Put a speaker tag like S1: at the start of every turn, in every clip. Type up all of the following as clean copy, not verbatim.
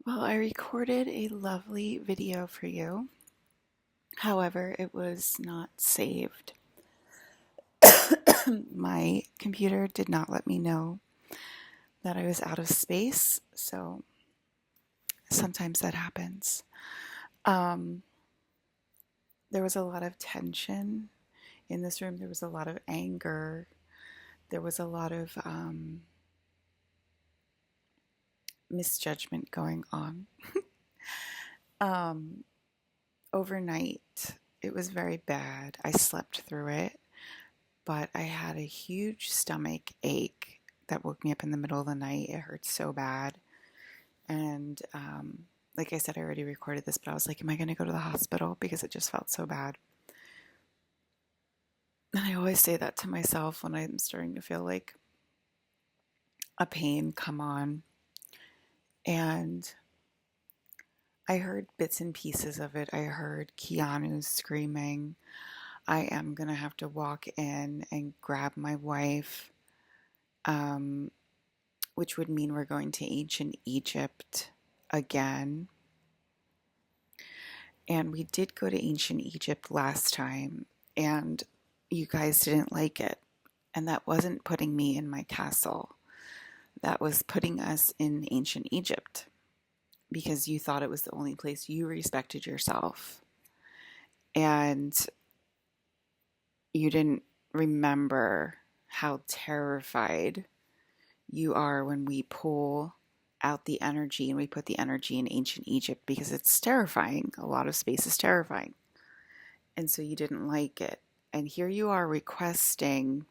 S1: Well, I recorded a lovely video for you. However, it was not saved. My computer did not let me know that I was out of space, so sometimes that happens. Um, there was a lot of tension in this room. There was a lot of anger. There was a lot of misjudgment going on. um, Overnight, it was very bad. I slept through it, but I had a huge stomach ache that woke me up in the middle of the night. It hurt so bad. And like I said, I already recorded this, but I was like, am I going to go to the hospital? Because it just felt so bad. And I always say that to myself when I'm starting to feel like a pain come on. And I heard bits and pieces of it. I heard Keanu screaming, I am going to have to walk in and grab my wife, which would mean we're going to ancient Egypt again. And we did go to ancient Egypt last time, and you guys didn't like it. And that wasn't putting me in my castle. That was putting us in ancient Egypt because you thought it was the only place you respected yourself. And you didn't remember how terrified you are when we pull out the energy and we put the energy in ancient Egypt, because it's terrifying. A lot of space is terrifying. And so you didn't like it. And here you are requesting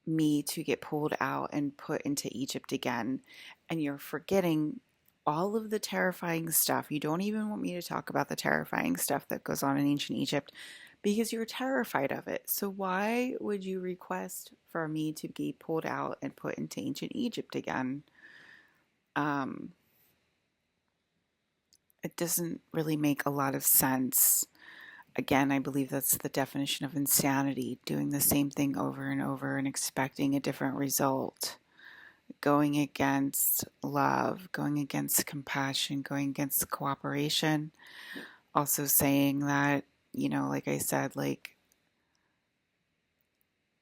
S1: me to get pulled out and put into Egypt again. And you're forgetting all of the terrifying stuff. You don't even want me to talk about the terrifying stuff that goes on in ancient Egypt because you're terrified of it. So why would you request for me to be pulled out and put into ancient Egypt again? It doesn't really make a lot of sense. Again, I believe that's the definition of insanity, doing the same thing over and over and expecting a different result, going against love, going against compassion, going against cooperation. Also saying that, like I said, like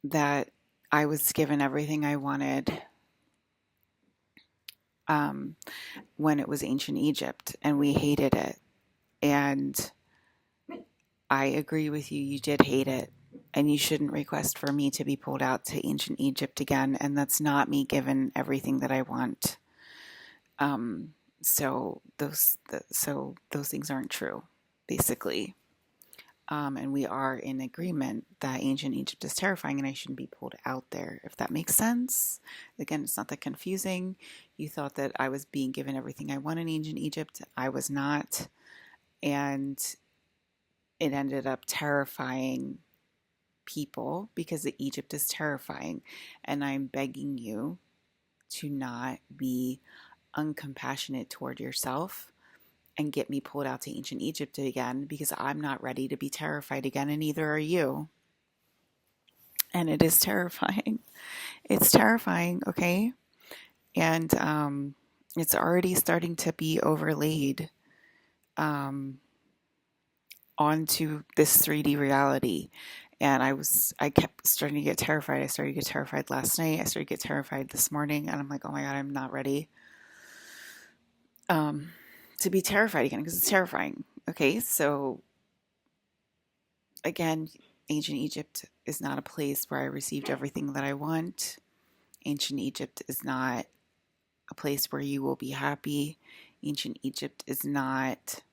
S1: that I was given everything I wanted when it was ancient Egypt and we hated it. And I agree with you, you did hate it. And you shouldn't request for me to be pulled out to ancient Egypt again. And that's not me given everything that I want. So those things aren't true, basically. And we are in agreement that ancient Egypt is terrifying and I shouldn't be pulled out there, if that makes sense. Again, it's not that confusing. You thought that I was being given everything I want in ancient Egypt. I was not. And it ended up terrifying people because Egypt is terrifying. And I'm begging you to not be uncompassionate toward yourself and get me pulled out to ancient Egypt again, because I'm not ready to be terrified again, and neither are you. And it is terrifying. It's terrifying, okay? And it's already starting to be overlaid onto this 3D reality. And I kept starting to get terrified. I started to get terrified last night. I started to get terrified this morning. And I'm like, oh my God, I'm not ready to be terrified again, because it's terrifying. Okay, so again, ancient Egypt is not a place where I received everything that I want. Ancient Egypt is not a place where you will be happy. Ancient Egypt is not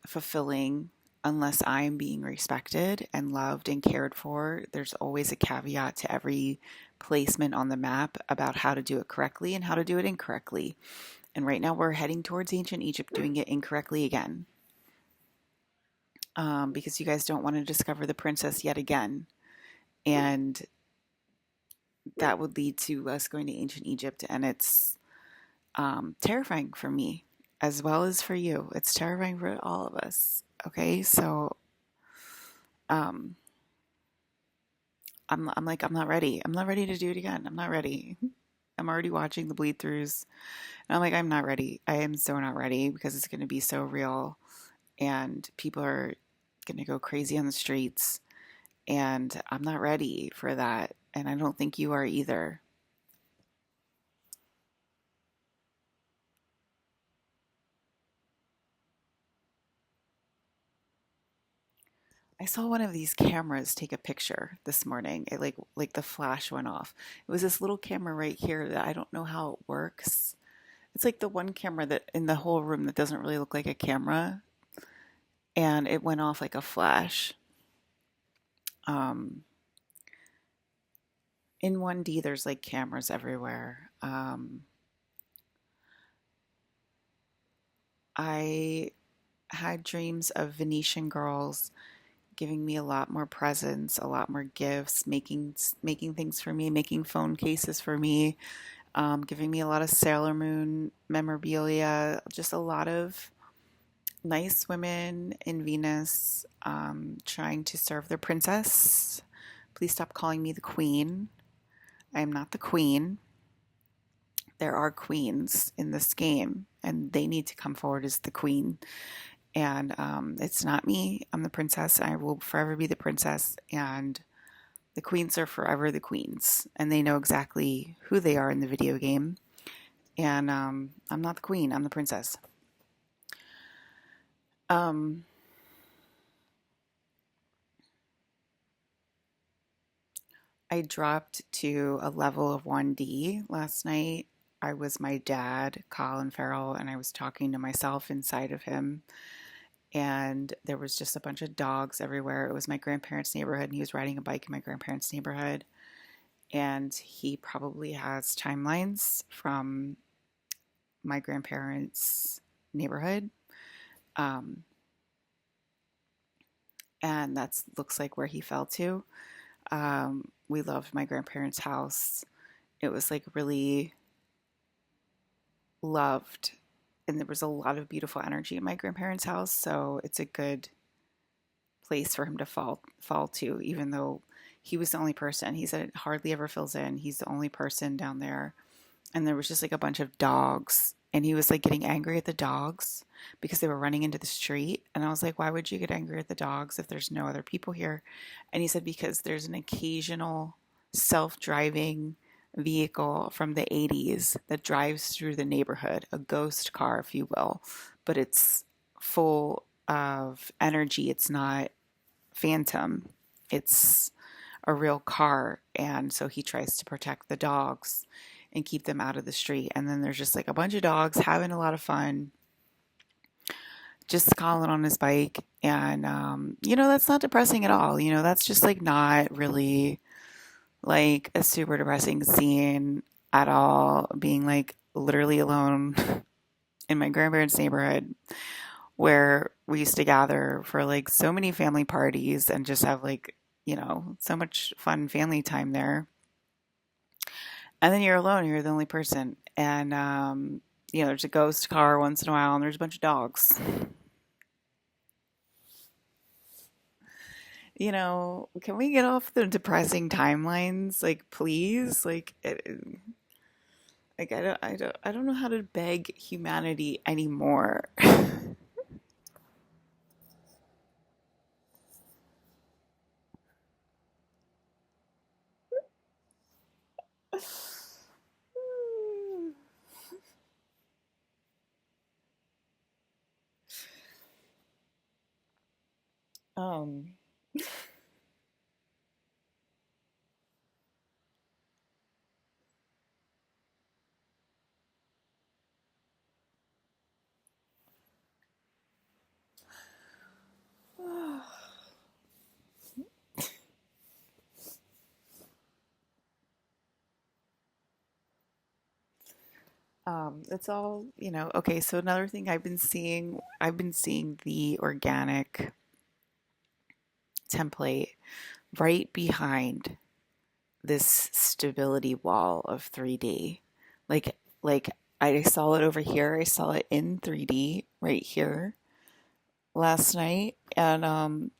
S1: fulfilling unless I am being respected and loved and cared for. There's always a caveat to every placement on the map about how to do it correctly and how to do it incorrectly. And right now we're heading towards ancient Egypt doing it incorrectly again. Because you guys don't want to discover the princess yet again. And that would lead to us going to ancient Egypt. And it's terrifying for me as well as for you. It's terrifying for all of us. Okay, so I'm not ready. I'm not ready to do it again. I'm not ready. I'm already watching the bleed throughs. And I'm like, I'm not ready. I am so not ready because it's going to be so real and people are going to go crazy on the streets. And I'm not ready for that. And I don't think you are either. I saw one of these cameras take a picture this morning. It like the flash went off. It was this little camera right here that I don't know how it works. It's like the one camera that in the whole room that doesn't really look like a camera, and it went off like a flash. Um, in 1D, there's like cameras everywhere. I had dreams of Venetian girls giving me a lot more presents, a lot more gifts, making things for me, making phone cases for me, giving me a lot of Sailor Moon memorabilia, just a lot of nice women in Venus trying to serve their princess. Please stop calling me the queen. I am not the queen. There are queens in this game, and they need to come forward as the queen. And it's not me. I'm the princess. I will forever be the princess. And the queens are forever the queens. And they know exactly who they are in the video game. And I'm not the queen. I'm the princess. Um, I dropped to a level of 1D last night. I was my dad, Colin Farrell, and I was talking to myself inside of him. And there was just a bunch of dogs everywhere. It was my grandparents' neighborhood, and he was riding a bike in my grandparents' neighborhood. And he probably has timelines from my grandparents' neighborhood. Um, and that looks like where he fell to. We loved my grandparents' house. It was like really loved. And there was a lot of beautiful energy in my grandparents' house. So it's a good place for him to fall to, even though he was the only person. He said it hardly ever fills in. He's the only person down there. And there was just like a bunch of dogs. And he was like getting angry at the dogs because they were running into the street. And I was like, why would you get angry at the dogs if there's no other people here? And he said, because there's an occasional self driving vehicle from the 80s that drives through the neighborhood, a ghost car, if you will. But it's full of energy. It's not phantom, it's a real car. And so he tries to protect the dogs and keep them out of the street. And then there's just like a bunch of dogs having a lot of fun, just Colin on his bike. And, that's not depressing at all. That's just like not really like a super depressing scene at all, being like literally alone in my grandparents' neighborhood where we used to gather for like so many family parties and just have like, so much fun family time there. And then you're alone, you're the only person. And, there's a ghost car once in a while and there's a bunch of dogs. Can we get off the depressing timelines? Like, please? I don't know how to beg humanity anymore. Um, it's all, okay, so another thing I've been seeing the organic template right behind this stability wall of 3D. Like I saw it over here. I saw it in 3D right here last night. And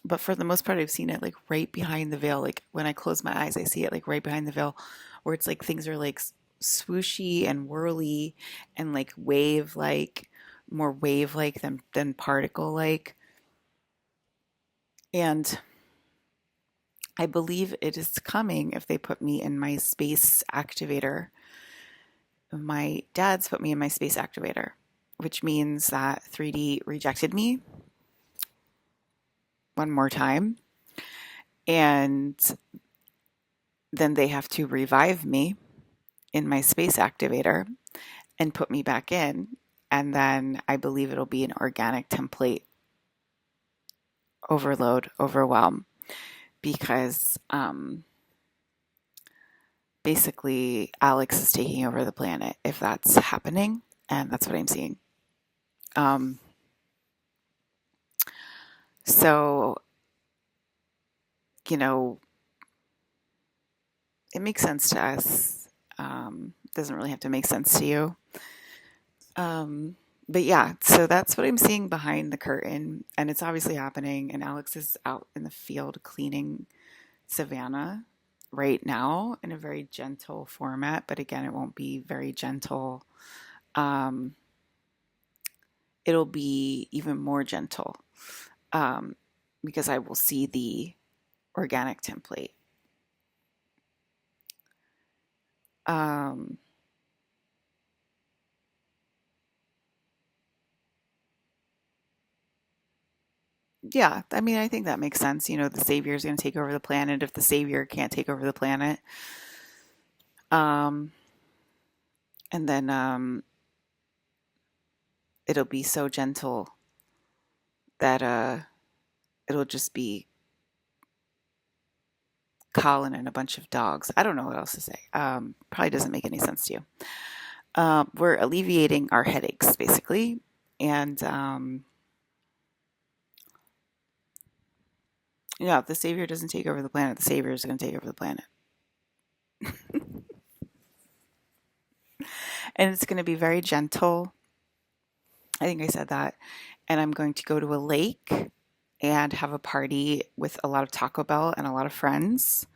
S1: but for the most part I've seen it like right behind the veil. Like when I close my eyes, I see it like right behind the veil where it's like things are like swooshy and whirly and like wave like, more wave like than particle like. And I believe it is coming if they put me in my space activator. My dad's put me in my space activator, which means that 3D rejected me one more time. And then they have to revive me in my space activator and put me back in. And then I believe it'll be an organic template overload, overwhelm, because basically Alex is taking over the planet if that's happening. And that's what I'm seeing. Um, so, you know, it makes sense to us. Doesn't really have to make sense to you. But yeah, so that's what I'm seeing behind the curtain, and it's obviously happening. And Alex is out in the field cleaning Savannah right now in a very gentle format, but again, it won't be very gentle. Um, it'll be even more gentle um, because I will see the organic template. Um, yeah, I mean, I think that makes sense. You know, the savior is going to take over the planet if the savior can't take over the planet. Um, and then it'll be so gentle that it'll just be Colin and a bunch of dogs. I don't know what else to say. Probably doesn't make any sense to you. We're alleviating our headaches, basically. And yeah, if the savior doesn't take over the planet, the savior is going to take over the planet. And it's going to be very gentle. I think I said that. And I'm going to go to a lake and have a party with a lot of Taco Bell and a lot of friends.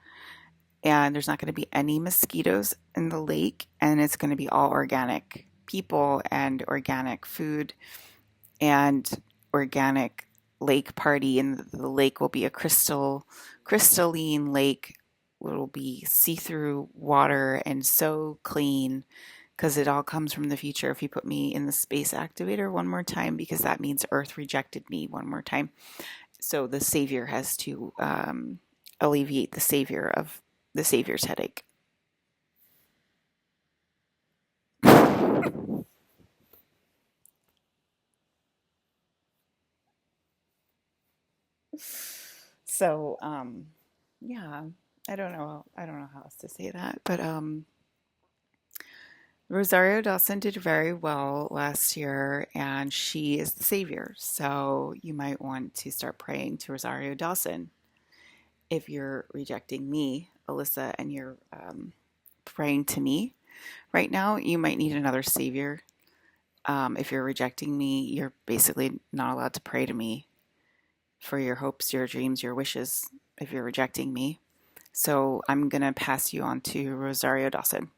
S1: And there's not going to be any mosquitoes in the lake. And it's going to be all organic people and organic food and organic lake party. And the lake will be a crystalline lake. It will be see-through water and so clean because it all comes from the future. If you put me in the space activator one more time, because that means Earth rejected me one more time. So the savior has to alleviate the savior of the savior's headache. So yeah, I don't know. I don't know how else to say that, but Rosario Dawson did very well last year, and she is the savior. So you might want to start praying to Rosario Dawson if you're rejecting me, Alyssa, and you're praying to me right now. You might need another savior. If you're rejecting me, you're basically not allowed to pray to me for your hopes, your dreams, your wishes if you're rejecting me. So I'm going to pass you on to Rosario Dawson,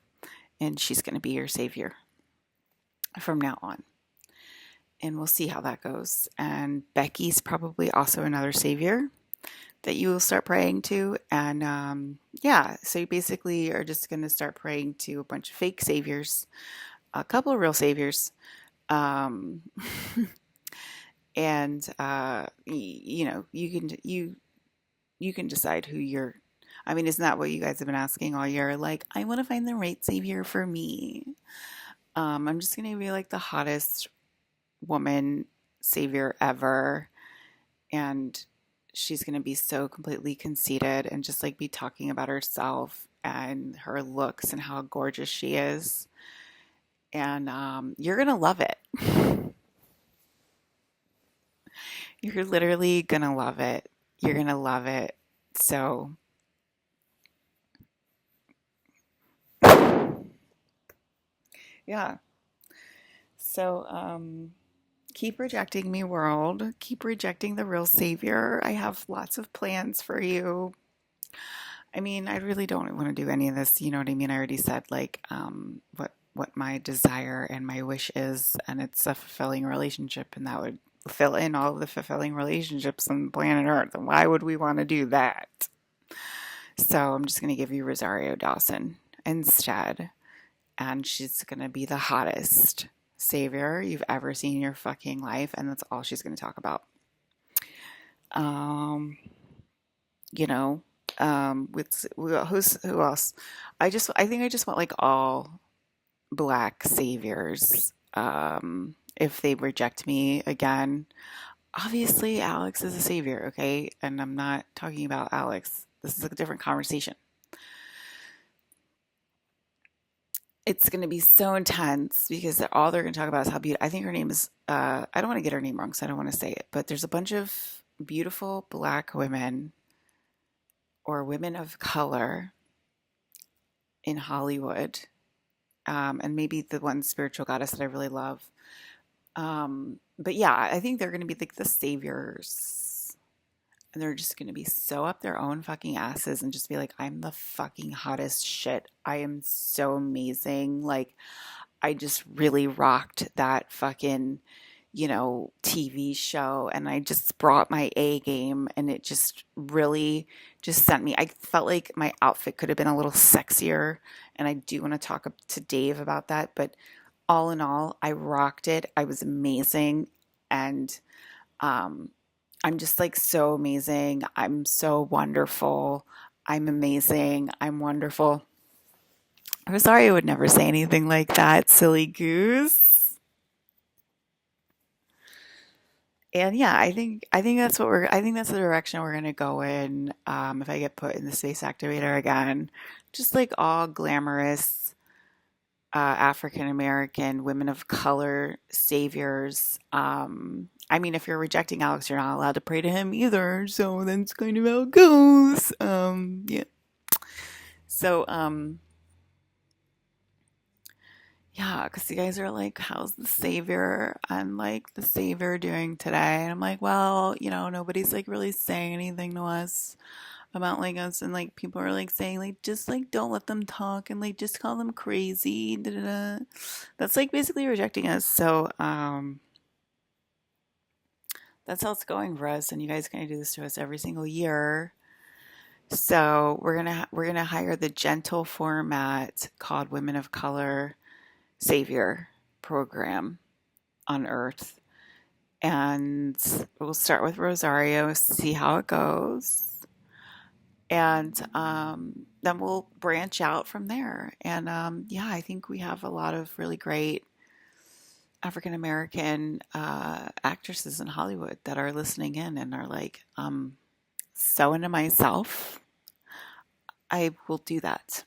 S1: and she's going to be your savior from now on. And we'll see how that goes. And Becky's probably also another savior that you will start praying to. And yeah, so you basically are just going to start praying to a bunch of fake saviors, a couple of real saviors. Um, and you know, you can decide who you're. I mean, isn't that what you guys have been asking all year? Like, I want to find the right savior for me. I'm just gonna be like the hottest woman savior ever, and she's gonna be so completely conceited and just like be talking about herself and her looks and how gorgeous she is, and you're gonna love it. You're literally gonna love it. You're gonna love it. So yeah. So keep rejecting me, world. Keep rejecting the real savior. I have lots of plans for you. I mean, I really don't want to do any of this. You know what I mean? I already said like what my desire and my wish is, and it's a fulfilling relationship, and that would fill in all of the fulfilling relationships on planet Earth. And why would we want to do that? So I'm just gonna give you Rosario Dawson instead, and she's gonna be the hottest savior you've ever seen in your fucking life, and that's all she's gonna talk about. Um, you know, with who else? I think I just want like all black saviors. If they reject me again, obviously Alex is a savior, okay? And I'm not talking about Alex. This is a different conversation. It's going to be so intense because all they're going to talk about is how beautiful. I think her name is. I don't want to get her name wrong, so I don't want to say it. But there's a bunch of beautiful black women or women of color in Hollywood, and maybe the one spiritual goddess that I really love. But yeah, I think they're going to be like the saviors, and they're just going to be so up their own fucking asses and just be like, I'm the fucking hottest shit. I am so amazing. Like, I just really rocked that fucking, TV show, and I just brought my A game, and it just really just sent me. I felt like my outfit could have been a little sexier, and I do want to talk to Dave about that, but all in all, I rocked it. I was amazing, and um I'm just like so amazing. I'm so wonderful. I'm amazing. I'm wonderful. I'm sorry I would never say anything like that, silly goose. And yeah, I think that's I think that's the direction we're gonna go in. If I get put in the space activator again, just like all glamorous African American women of color saviors. I mean, if you're rejecting Alex, you're not allowed to pray to him either. So that's kind of how it goes. Yeah. So yeah, because you guys are like, how's the savior? I'm like, the savior doing today? And I'm like, well, nobody's like really saying anything to us about like us, and like people are like saying like just like don't let them talk and like just call them crazy. Da, da, da. That's like basically rejecting us. So that's how it's going for us, and you guys are gonna do this to us every single year. So we're gonna hire the gentle format called Women of Color Savior Program on Earth, and we'll start with Rosario, see how it goes, and then we'll branch out from there. And yeah, I think we have a lot of really great African American actresses in Hollywood that are listening in and are like, so into myself. I will do that.